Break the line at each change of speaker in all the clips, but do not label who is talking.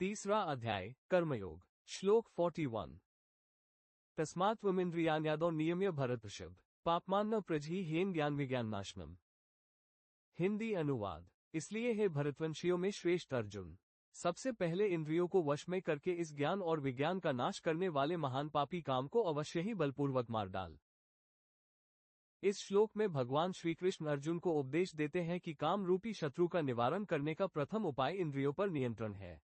तीसरा अध्याय कर्मयोग। श्लोक 41। तस्मात्त्वमिन्द्रियाण्यादौ नियम्य भरतर्षभ पापमान्न प्रजहि ह्येन ज्ञान विज्ञान नाशनम। हिंदी अनुवाद। इसलिए हे भरतवंशियों में श्रेष्ठ अर्जुन, सबसे पहले इंद्रियों को वश में करके इस ज्ञान और विज्ञान का नाश करने वाले महान पापी काम को अवश्य ही बलपूर्वक मार डाल। इस श्लोक में भगवान श्रीकृष्ण अर्जुन को उपदेश देते हैं कि काम रूपी शत्रु का निवारण करने का प्रथम उपाय इंद्रियों पर नियंत्रण है,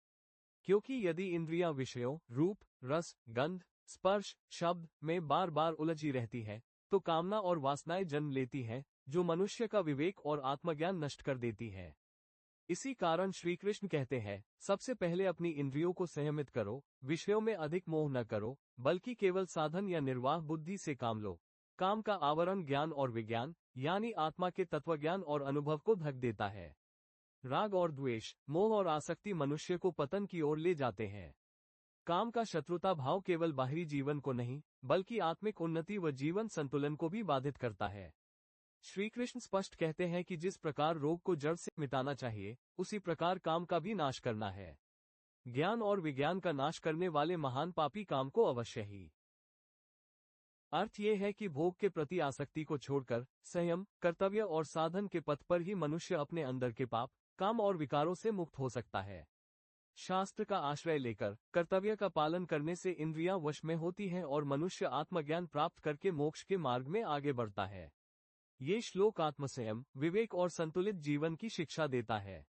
क्योंकि यदि इंद्रियां विषयों, रूप, रस, गंध, स्पर्श, शब्द में बार बार उलझी रहती है तो कामना और वासनाएं जन्म लेती हैं, जो मनुष्य का विवेक और आत्मज्ञान नष्ट कर देती है। इसी कारण श्री कृष्ण कहते हैं, सबसे पहले अपनी इंद्रियों को संयमित करो, विषयों में अधिक मोह न करो, बल्कि केवल साधन या निर्वाह बुद्धि से काम लो। काम का आवरण ज्ञान और विज्ञान यानी आत्मा के तत्वज्ञान और अनुभव को ढक देता है। राग और द्वेष, मोह और आसक्ति मनुष्य को पतन की ओर ले जाते हैं। काम का शत्रुता भाव केवल बाहरी जीवन को नहीं, बल्कि आत्मिक उन्नति व जीवन संतुलन को भी बाधित करता है। श्री कृष्ण स्पष्ट कहते हैं कि जिस प्रकार रोग को जड़ से मिटाना चाहिए, उसी प्रकार काम का भी नाश करना है। ज्ञान और विज्ञान का नाश करने वाले महान पापी काम को अवश्य ही। अर्थ यह है कि भोग के प्रति आसक्ति को छोड़कर संयम, कर्तव्य और साधन के पथ पर ही मनुष्य अपने अंदर के पाप, काम और विकारों से मुक्त हो सकता है। शास्त्र का आश्रय लेकर कर्तव्य का पालन करने से इंद्रियां वश में होती हैं और मनुष्य आत्मज्ञान प्राप्त करके मोक्ष के मार्ग में आगे बढ़ता है। ये श्लोक आत्मसंयम, विवेक और संतुलित जीवन की शिक्षा देता है।